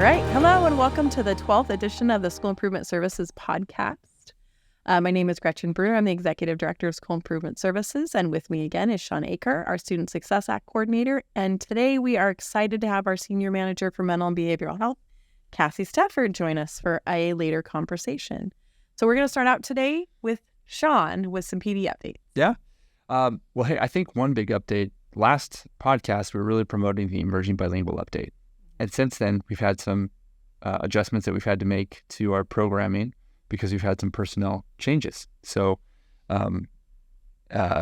right. Hello and welcome to the 12th edition of the School Improvement Services Podcast. My name is Gretchen Brewer. I'm the Executive Director of School Improvement Services. And with me again is Sean Aker, our Student Success Act Coordinator. And today we are excited to have our Senior Manager for Mental and Behavioral Health, Cassie Stafford, join us for a later conversation. So we're going to start out today with Sean with some PD updates. Yeah. Well, hey, I think one big update, last podcast, we were really promoting the emerging bilingual update. And since then, we've had some adjustments that we've had to make to our programming because we've had some personnel changes. So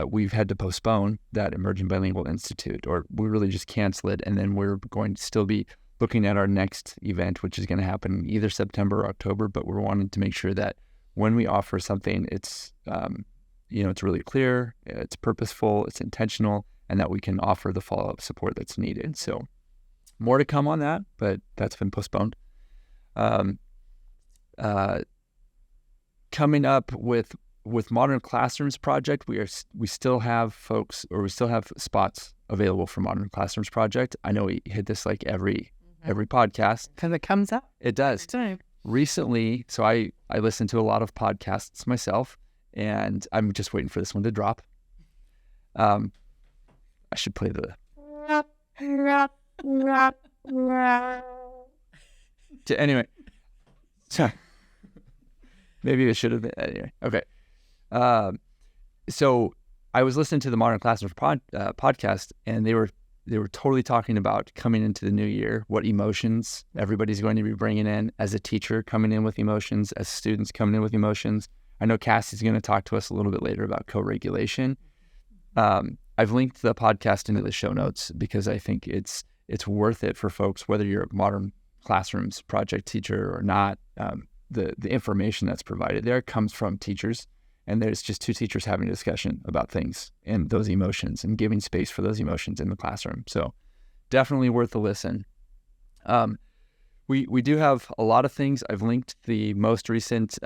we've had to postpone that Emerging Bilingual Institute, or we really just cancel it. And then we're going to still be looking at our next event, which is going to happen either September or October. But we're wanting to make sure that when we offer something, it's it's really clear, it's purposeful, it's intentional, and that we can offer the follow-up support that's needed. So more to come on that, but that's been postponed. Coming up with Modern Classrooms project, we still have spots available for Modern Classrooms project. I know we hit this like every podcast. Because it comes up. It does. Time. Recently, so I listen to a lot of podcasts myself, and I'm just waiting for this one to drop. I should play the... Anyway, so maybe it should have been anyway. Okay, so I was listening to the Modern Classroom podcast, and they were totally talking about coming into the new year, what emotions everybody's going to be bringing in as a teacher, coming in with emotions, as students coming in with emotions. I know Cassie's going to talk to us a little bit later about co-regulation. I've linked the podcast into the show notes because I think it's worth it for folks, whether you're a Modern Classrooms project teacher or not. The information that's provided there comes from teachers, and there's just two teachers having a discussion about things and those emotions and giving space for those emotions in the classroom. So definitely worth a listen. We do have a lot of things. I've linked the most recent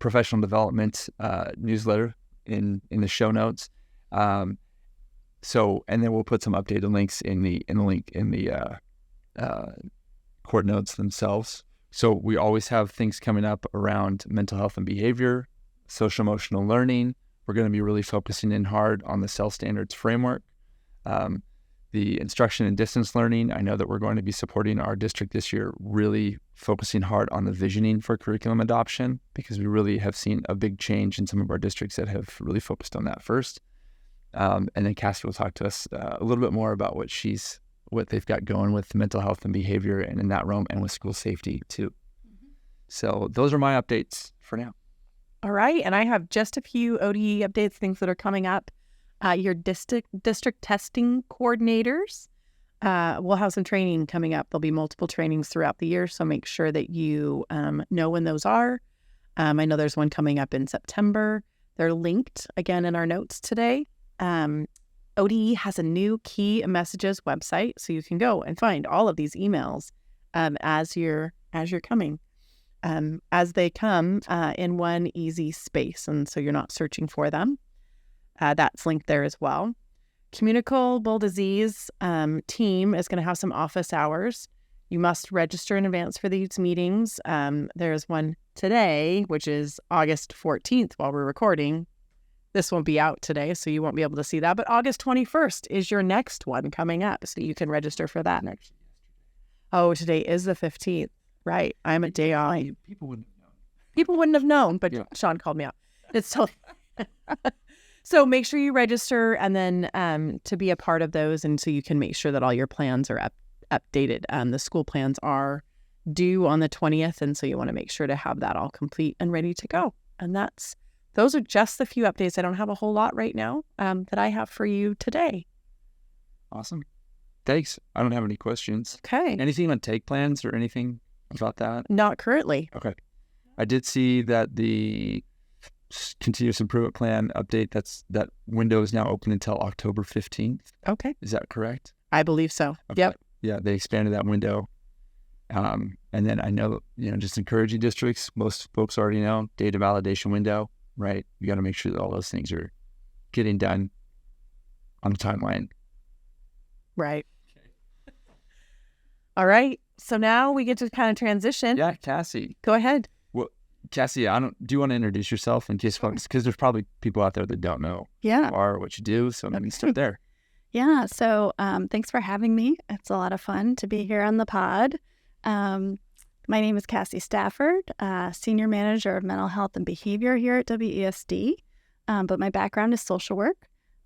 professional development newsletter in the show notes. So, and then we'll put some updated links in the court notes themselves. So we always have things coming up around mental health and behavior, social emotional learning. We're going to be really focusing in hard on the CEL standards framework. The instruction and distance learning, I know that we're going to be supporting our district this year, really focusing hard on the visioning for curriculum adoption, because we really have seen a big change in some of our districts that have really focused on that first. And then Cassie will talk to us a little bit more about what they've got going with mental health and behavior and in that realm, and with school safety too. So those are my updates for now. All right. And I have just a few ODE updates, things that are coming up. Your district testing coordinators will have some training coming up. There'll be multiple trainings throughout the year, so make sure that you know when those are. I know there's one coming up in September. They're linked again in our notes today. ODE has a new key messages website, so you can go and find all of these emails as you're coming, as they come in one easy space, and so you're not searching for them. That's linked there as well. Communicable disease team is going to have some office hours. You must register in advance for these meetings. There's one today, which is August 14th while we're recording. This won't be out today, so you won't be able to see that. But August 21st is your next one coming up, so you can register for that. Oh, today is the 15th. Right. I'm a day off. People wouldn't have known. People wouldn't have known, but yeah. Sean called me out. It's totally... So make sure you register, and then to be a part of those, and so you can make sure that all your plans are updated. The school plans are due on the 20th, and so you want to make sure to have that all complete and ready to go. And those are just the few updates. I don't have a whole lot right now that I have for you today. Awesome. Thanks. I don't have any questions. Okay. Anything on take plans or anything about that? Not currently. Okay. I did see that the continuous improvement plan update, that window is now open until October 15th. Okay. Is that correct? I believe so. Okay. Yep. Yeah, they expanded that window. And then I know, just encouraging districts, most folks already know, data validation window, right? You got to make sure that all those things are getting done on the timeline. Right. All right. So now we get to kind of transition. Yeah, Cassie. Go ahead. Well, Cassie, do you want to introduce yourself in case, because there's probably people out there that don't know who you are, what you do. So let me start there. Yeah. So thanks for having me. It's a lot of fun to be here on the pod. My name is Cassie Stafford, Senior Manager of Mental Health and Behavior here at WESD. But my background is social work.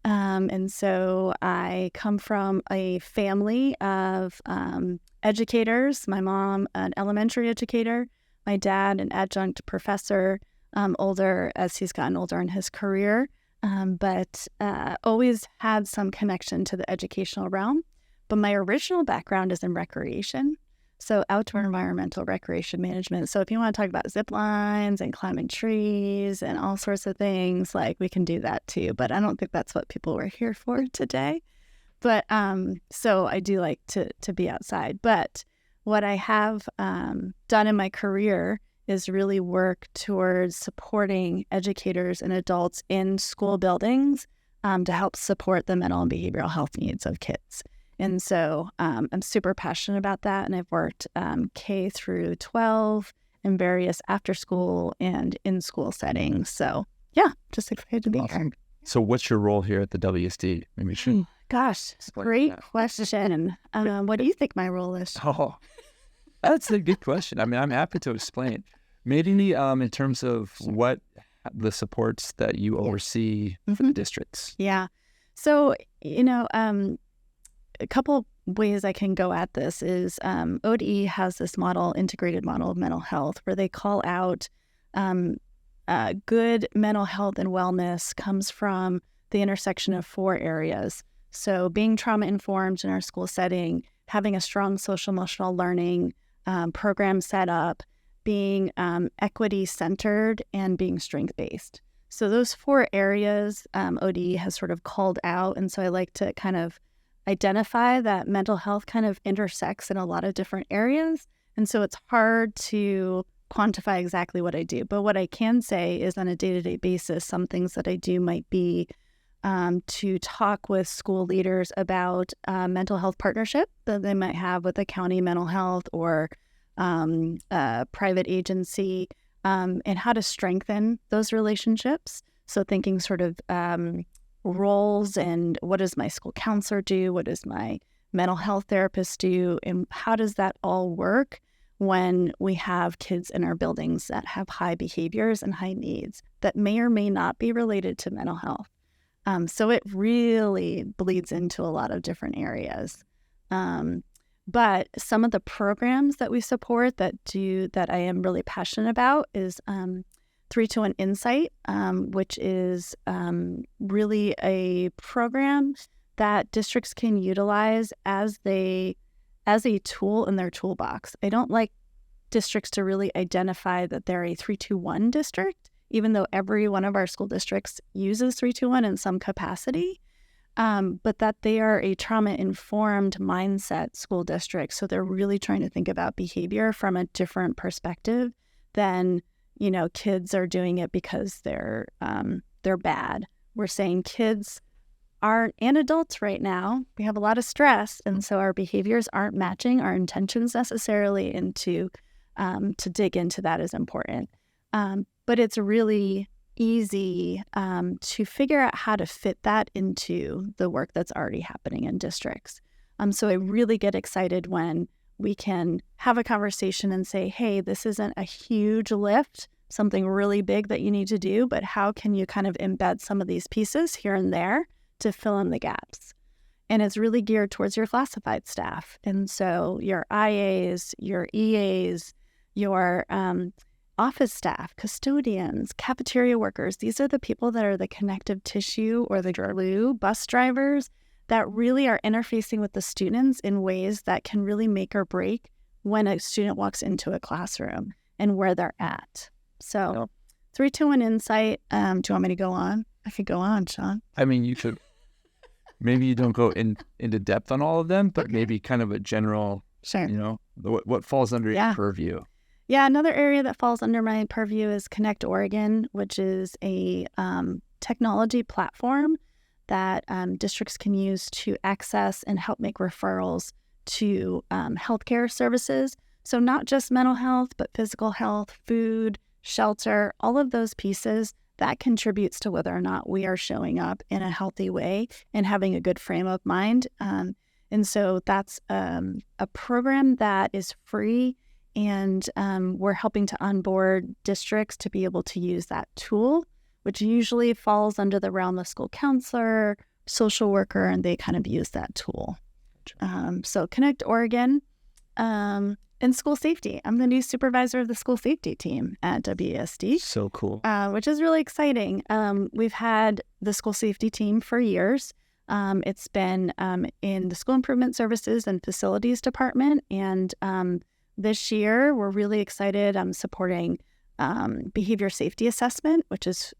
And so I come from a family of educators. My mom, an elementary educator. My dad, an adjunct professor, older as he's gotten older in his career. But always had some connection to the educational realm. But my original background is in recreation. So outdoor environmental recreation management. So if you want to talk about zip lines and climbing trees and all sorts of things, like we can do that too. But I don't think that's what people were here for today. But so I do like to be outside. But what I have done in my career is really work towards supporting educators and adults in school buildings to help support the mental and behavioral health needs of kids. And so I'm super passionate about that. And I've worked K through 12 in various after school and in school settings. So yeah, just excited to be here. So what's your role here at the WSD? Maybe Gosh, great question. What do you think my role is? Oh, that's a good question. I mean, I'm happy to explain. Maybe in terms of what the supports that you oversee for the districts. Yeah. So, a couple ways I can go at this is ODE has this integrated model of mental health, where they call out good mental health and wellness comes from the intersection of 4 areas. So being trauma-informed in our school setting, having a strong social-emotional learning program set up, being equity-centered, and being strength-based. So those 4 areas ODE has sort of called out, and so I like to kind of identify that mental health kind of intersects in a lot of different areas. And so it's hard to quantify exactly what I do. But what I can say is on a day-to-day basis, some things that I do might be to talk with school leaders about mental health partnership that they might have with a county mental health or a private agency, and how to strengthen those relationships. So thinking sort of roles and what does my school counselor do? What does my mental health therapist do? And how does that all work when we have kids in our buildings that have high behaviors and high needs that may or may not be related to mental health? So it really bleeds into a lot of different areas. But some of the programs that we support that I am really passionate about is 321 Insight, which is really a program that districts can utilize as a tool in their toolbox. I don't like districts to really identify that they're a 321 district, even though every one of our school districts uses 321 in some capacity, but that they are a trauma-informed mindset school district. So they're really trying to think about behavior from a different perspective than kids are doing it because they're bad. We're saying kids aren't, and adults right now, we have a lot of stress, and so our behaviors aren't matching our intentions necessarily, and to dig into that is important. But it's really easy to figure out how to fit that into the work that's already happening in districts. So I really get excited when we can have a conversation and say, hey, this isn't a huge lift, something really big that you need to do, but how can you kind of embed some of these pieces here and there to fill in the gaps? And it's really geared towards your classified staff. And so your IAs, your EAs, your office staff, custodians, cafeteria workers, these are the people that are the connective tissue or the glue, bus drivers that really are interfacing with the students in ways that can really make or break when a student walks into a classroom and where they're at. So 321 Insight, do you want me to go on? I could go on, Sean. I mean, you could, maybe you don't go into depth on all of them, but maybe kind of a general, what falls under your purview. Yeah, another area that falls under my purview is Connect Oregon, which is a technology platform that districts can use to access and help make referrals to healthcare services. So not just mental health, but physical health, food, shelter, all of those pieces that contributes to whether or not we are showing up in a healthy way and having a good frame of mind. And so that's a program that is free, and we're helping to onboard districts to be able to use that tool, which usually falls under the realm of school counselor, social worker, and they kind of use that tool. So Connect Oregon and school safety. I'm the new supervisor of the school safety team at WESD. So cool. Which is really exciting. We've had the school safety team for years. It's been in the school improvement services and facilities department. And this year, we're really excited. I'm supporting behavior safety assessment, which is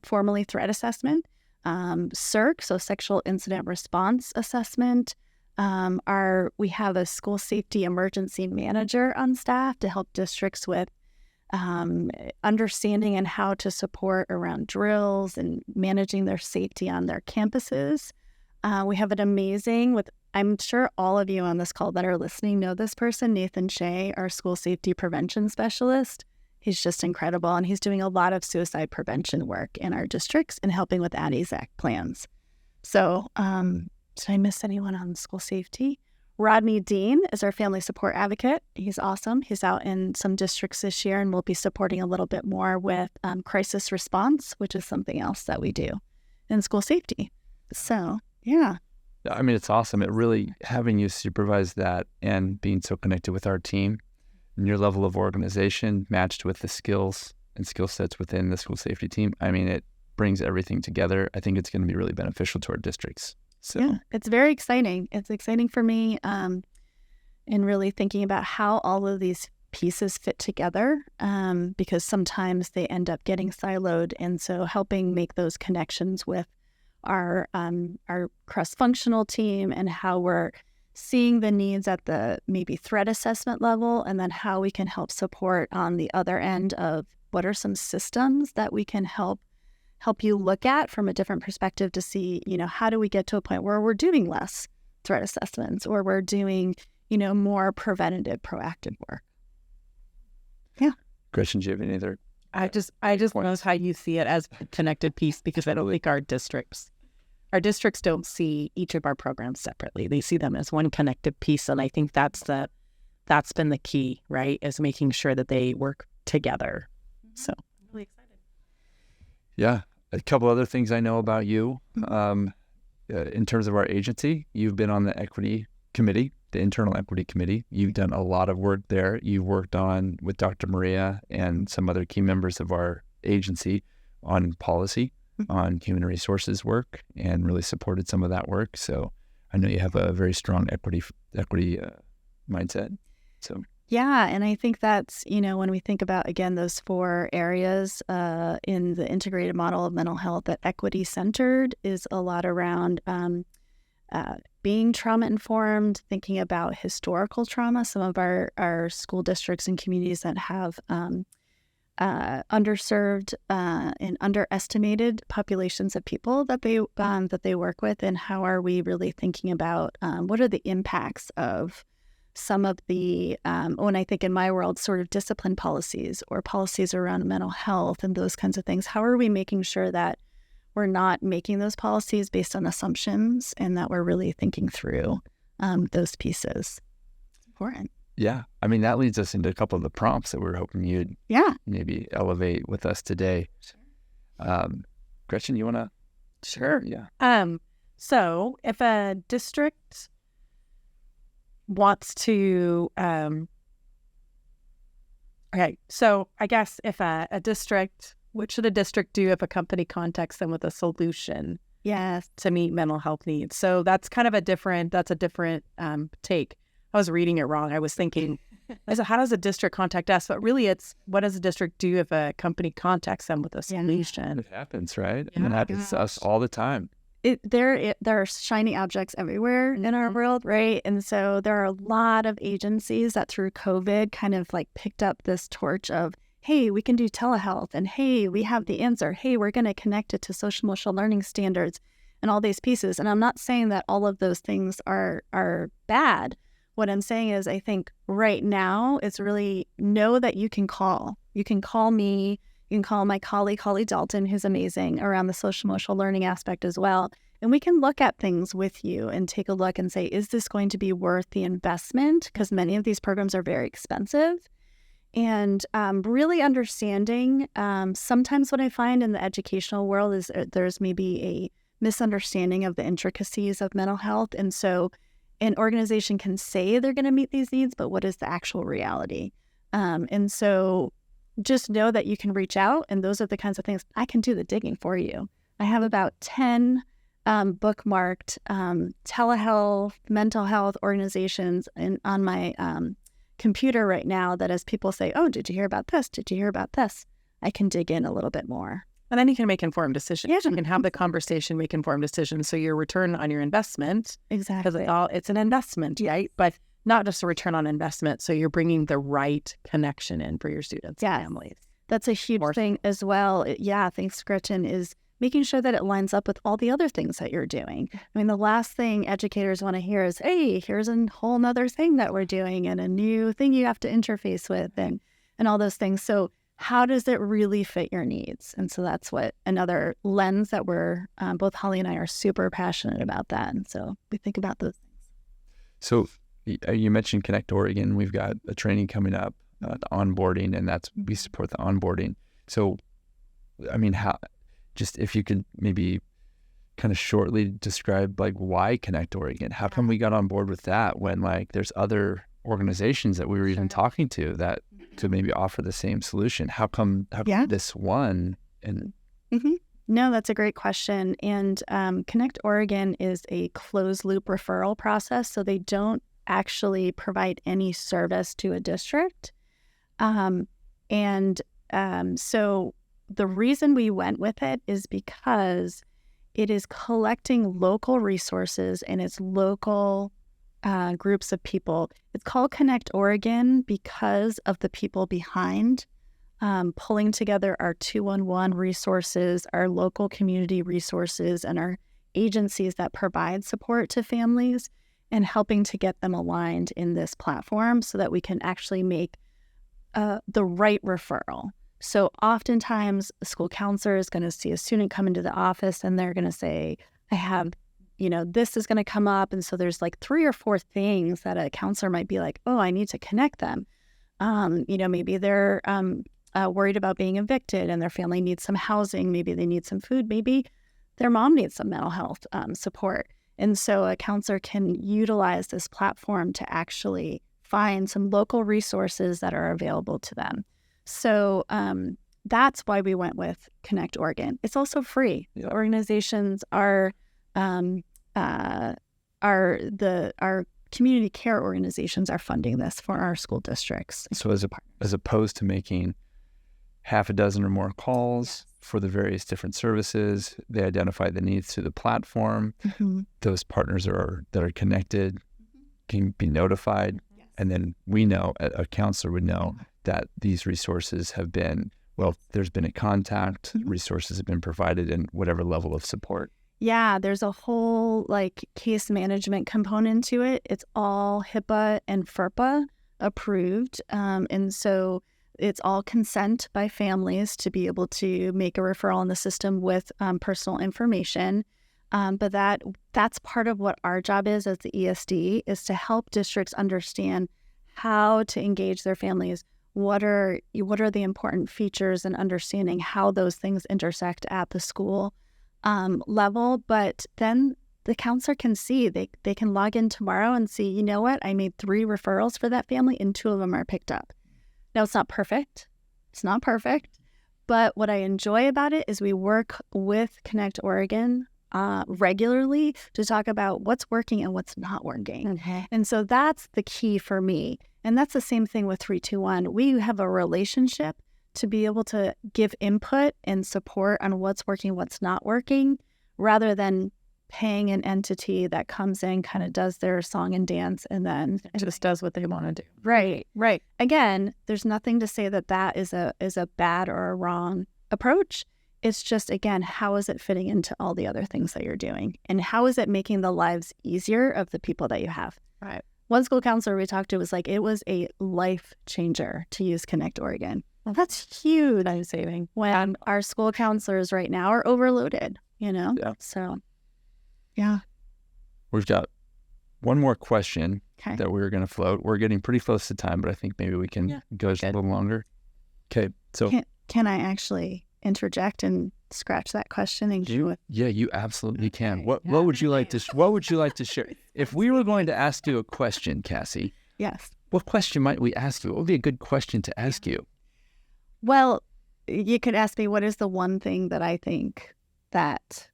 formally threat assessment, SIRC, so sexual incident response assessment. We have a school safety emergency manager on staff to help districts with understanding and how to support around drills and managing their safety on their campuses. We have an amazing, I'm sure all of you on this call that are listening know this person, Nathan Shea, our school safety prevention specialist. He's just incredible, and he's doing a lot of suicide prevention work in our districts and helping with ADISAC plans. So, did I miss anyone on school safety? Rodney Dean is our family support advocate. He's awesome. He's out in some districts this year, and we'll be supporting a little bit more with crisis response, which is something else that we do in school safety. So, yeah. I mean, it's awesome. It really, having you supervise that and being so connected with our team and your level of organization matched with the skills and skill sets within the school safety team, I mean, it brings everything together. I think it's going to be really beneficial to our districts. So. Yeah, it's very exciting. It's exciting for me in really thinking about how all of these pieces fit together because sometimes they end up getting siloed. And so helping make those connections with our cross-functional team and how we're seeing the needs at the maybe threat assessment level, and then how we can help support on the other end of what are some systems that we can help you look at from a different perspective to see, how do we get to a point where we're doing less threat assessments or we're doing, more preventative, proactive work. Yeah. Gretchen, do you have any other? I just love how you see it as a connected piece, because I don't think our districts don't see each of our programs separately. They see them as one connected piece. And I think that's been the key, right? Is making sure that they work together. So I'm really excited. Yeah. A couple other things I know about you. In terms of our agency, you've been on the equity committee, the internal equity committee. You've done a lot of work there. You've worked on with Dr. Maria and some other key members of our agency on policy, on human resources work, and really supported some of that work. So I know you have a very strong equity mindset. So. Yeah, and I think that's, when we think about, again, those 4 areas in the integrated model of mental health, that equity-centered is a lot around being trauma-informed, thinking about historical trauma. Some of our school districts and communities that have underserved and underestimated populations of people that they work with, and how are we really thinking about what are the impacts of some of the, when I think in my world, sort of discipline policies or policies around mental health and those kinds of things, how are we making sure that we're not making those policies based on assumptions and that we're really thinking through those pieces? It's important. Yeah. I mean, that leads us into a couple of the prompts that we're hoping you'd maybe elevate with us today. Sure. Gretchen, you want to? Sure. Yeah. So if a district wants to, so I guess if a district, what should a district do if a company contacts them with a solution? Yes. To meet mental health needs. So that's kind of a different take. I was reading it wrong. I was thinking, how does a district contact us? But really it's, what does a district do if a company contacts them with a solution? It happens, right? Yeah. And it happens to us all the time. There are shiny objects everywhere in our world, right? And so there are a lot of agencies that through COVID kind of like picked up this torch of, hey, we can do telehealth, and hey, we have the answer. Hey, we're going to connect it to social emotional learning standards and all these pieces. And I'm not saying that all of those things are bad, what I'm saying is I think right now it's really know that you can call. You can call me. You can call my colleague, Holly Dalton, who's amazing around the social emotional learning aspect as well. And we can look at things with you and take a look and say, is this going to be worth the investment? Because many of these programs are very expensive. And really understanding, sometimes what I find in the educational world is there's maybe a misunderstanding of the intricacies of mental health. And so an organization can say they're going to meet these needs, but what is the actual reality? And so just know that you can reach out, and those are the kinds of things I can do the digging for you. I have about 10 bookmarked telehealth, mental health organizations on my computer right now that as people say, oh, did you hear about this? Did you hear about this? I can dig in a little bit more. And then you can make informed decisions. Yeah. You can have the conversation, make informed decisions. So your return on your investment, Exactly. because it's an investment, right? But not just a return on investment. So you're bringing the right connection in for your students and families. That's a huge thing as well. Thanks, Gretchen, is making sure that it lines up with all the other things that you're doing. I mean, the last thing educators want to hear is, hey, here's a whole nother thing that we're doing and a new thing you have to interface with and all those things. So how does it really fit your needs? And so that's what another lens that we're, both Holly and I are super passionate about that. And so we think about those things. So you mentioned Connect Oregon. We've got a training coming up, the onboarding, and we support the onboarding. So, I mean, just if you could maybe kind of shortly describe like why Connect Oregon? How come we got on board with that when like there's other organizations that we were even talking to that to maybe offer the same solution? How come this one? And No, that's a great question. And Connect Oregon is a closed loop referral process, so they don't actually provide any service to a district. So the reason we went with it is because it is collecting local resources and it's local groups of people. It's called Connect Oregon because of the people behind pulling together our 211 resources, our local community resources, and our agencies that provide support to families and helping to get them aligned in this platform so that we can actually make the right referral. So oftentimes a school counselor is going to see a student come into the office and they're going to say, I have, this is going to come up. And so there's like 3 or 4 things that a counselor might be like, oh, I need to connect them. Maybe they're worried about being evicted and their family needs some housing. Maybe they need some food. Maybe their mom needs some mental health support. And so a counselor can utilize this platform to actually find some local resources that are available to them. So that's why we went with Connect Oregon. It's also free. Yeah. Organizations our community care organizations are funding this for our school districts. So as opposed to making half a dozen or more calls for the various different services, they identify the needs through the platform. Those partners that are connected can be notified. And then we know, a counselor would know that these resources have been, there's been a contact, resources have been provided, and whatever level of support. Yeah, there's a whole case management component to it. It's all HIPAA and FERPA approved. And so it's all consent by families to be able to make a referral in the system with personal information. But that's part of what our job is as the ESD, is to help districts understand how to engage their families. What are the important features and understanding how those things intersect at the school level. But then the counselor can see, they can log in tomorrow and see, you know what, I made 3 referrals for that family and 2 of them are picked up. Now, it's not perfect. But what I enjoy about it is we work with Connect Oregon regularly to talk about what's working and what's not working. Okay. And so that's the key for me. And that's the same thing with 321. We have a relationship to be able to give input and support on what's working, what's not working, rather than paying an entity that comes in, kind of does their song and dance, and then Just does what they want to do. Right. Again, there's nothing to say that is a bad or a wrong approach. It's just, again, how is it fitting into all the other things that you're doing? And how is it making the lives easier of the people that you have? Right. one school counselor we talked to was like, it was a life changer to use Connect Oregon. Well, that's huge. Time saving. When our school counselors right now are overloaded, Yeah. So, yeah. We've got one more question Okay. that we were going to float. We're getting pretty close to time, but I think maybe we can go just a little longer. Okay. So Can I actually interject and scratch that question and you absolutely can. What would you like to share? If we were going to ask you a question, Cassie, Yes. what question might we ask you? What would be a good question to ask you? Well, you could ask me, what is the one thing that I think that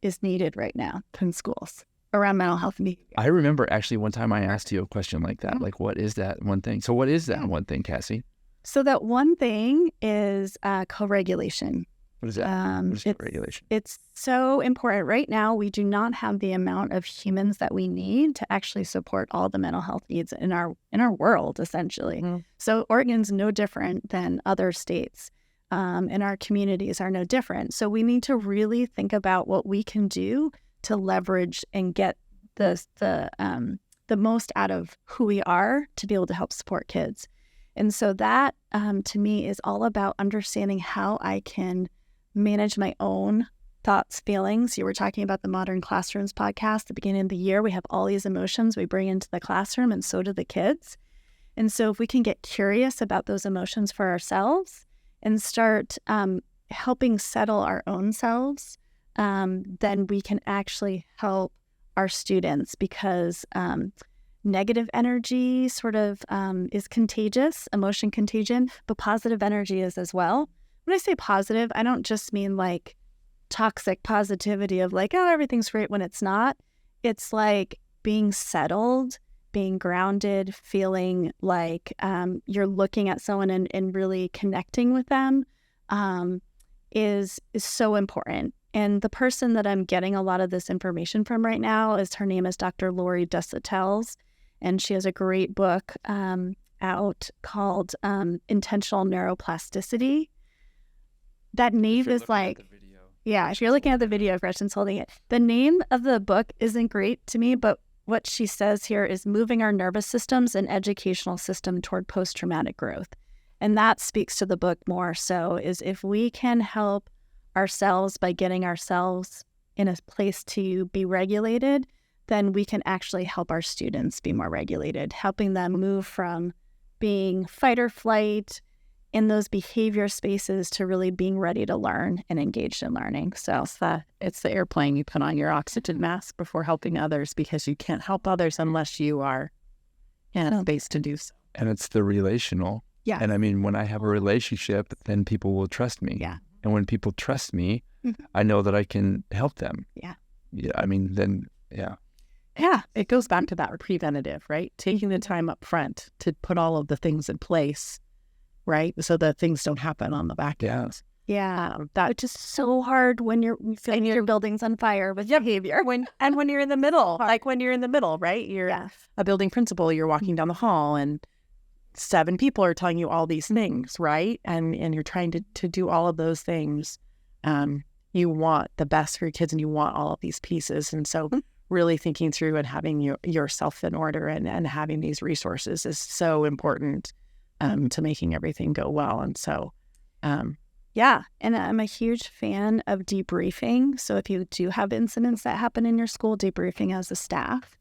is needed right now in schools around mental health and behavior? I remember actually one time I asked you a question like that. Like, what is that one thing? So what is that one thing, Cassie? So that one thing is co-regulation. What is that? What is co-regulation? It's so important. Right now, we do not have the amount of humans that we need to actually support all the mental health needs in our world, essentially. Mm-hmm. So Oregon's no different than other states, and our communities are no different. So we need to really think about what we can do to leverage and get the most out of who we are to be able to help support kids. And so that, to me, is all about understanding how I can manage my own thoughts, feelings. You were talking about the Modern Classrooms podcast. At the beginning of the year, we have all these emotions we bring into the classroom, and so do the kids. And so if we can get curious about those emotions for ourselves and start helping settle our own selves, then we can actually help our students, because negative energy sort of is contagious, emotion contagion, but positive energy is as well. When I say positive, I don't just mean like toxic positivity of like, oh, everything's great when it's not. It's like being settled, being grounded, feeling like you're looking at someone and really connecting with them is so important. And the person that I'm getting a lot of this information from right now her name is Dr. Lori Desautel, and she has a great book out called Intentional Neuroplasticity. That name is like, if you're looking at the video, Gretchen's holding it. The name of the book isn't great to me, but what she says here is moving our nervous systems and educational system toward post-traumatic growth. And that speaks to the book more so, is if we can help ourselves by getting ourselves in a place to be regulated, then we can actually help our students be more regulated, helping them move from being fight or flight in those behavior spaces to really being ready to learn and engaged in learning. So it's the airplane. You put on your oxygen mask before helping others, because you can't help others unless you are in a space to do so. And it's the relational. Yeah. And I mean, when I have a relationship, then people will trust me. Yeah. And when people trust me, I know that I can help them. Yeah. Yeah. I mean, then, yeah. Yeah, it goes back to that preventative, right? Taking the time up front to put all of the things in place, right? So that things don't happen on the back end. Yeah. Which is so hard when you feel like your building's on fire with behavior. When you're in the middle, right? You're a building principal, you're walking down the hall and 7 people are telling you all these things, right? And you're trying to do all of those things. You want the best for your kids and you want all of these pieces. And so really thinking through and having yourself in order and having these resources is so important to making everything go well. And so, and I'm a huge fan of debriefing. So if you do have incidents that happen in your school, debriefing as a staff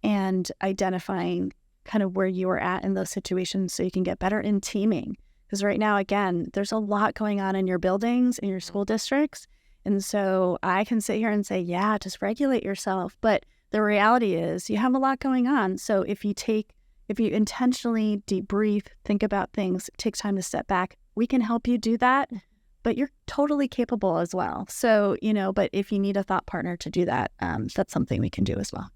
and identifying kind of where you are at in those situations so you can get better in teaming. Because right now, again, there's a lot going on in your buildings, in your school districts. And so I can sit here and say, yeah, just regulate yourself. But the reality is you have a lot going on. So if you intentionally debrief, think about things, take time to step back, we can help you do that. But you're totally capable as well. So, but if you need a thought partner to do that, that's something we can do as well.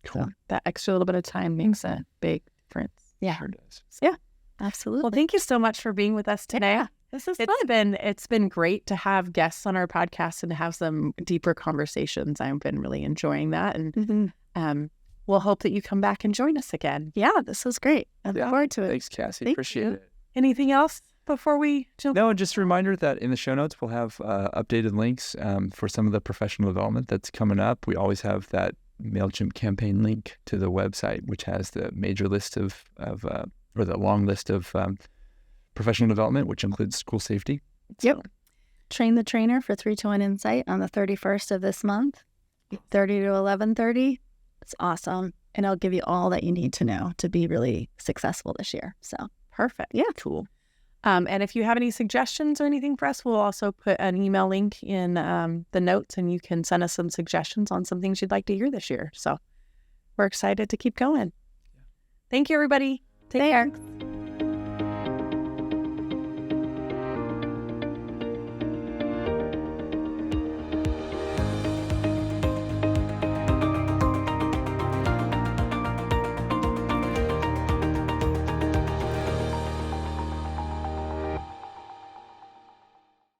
Cool. So that extra little bit of time makes a big difference. Yeah. Sure does. Yeah, absolutely. Well, thank you so much for being with us today. Yeah, this is fun. It's been great to have guests on our podcast and to have some deeper conversations. I've been really enjoying that. And we'll hope that you come back and join us again. Yeah, this was great. I look forward to it. Thanks, Cassie. Thank Appreciate you. it. Anything else before we jump? No, just a reminder that in the show notes, we'll have updated links for some of the professional development that's coming up. We always have that MailChimp campaign link to the website, which has the major list or the long list of professional development, which includes school safety. Yep. Train the Trainer for 321 Insight on the 31st of this month, 30 to 11:30. It's awesome. And it'll give you all that you need to know to be really successful this year. So Perfect. Yeah. Cool. And if you have any suggestions or anything for us, we'll also put an email link in the notes, and you can send us some suggestions on some things you'd like to hear this year. So we're excited to keep going. Thank you, everybody. Take care.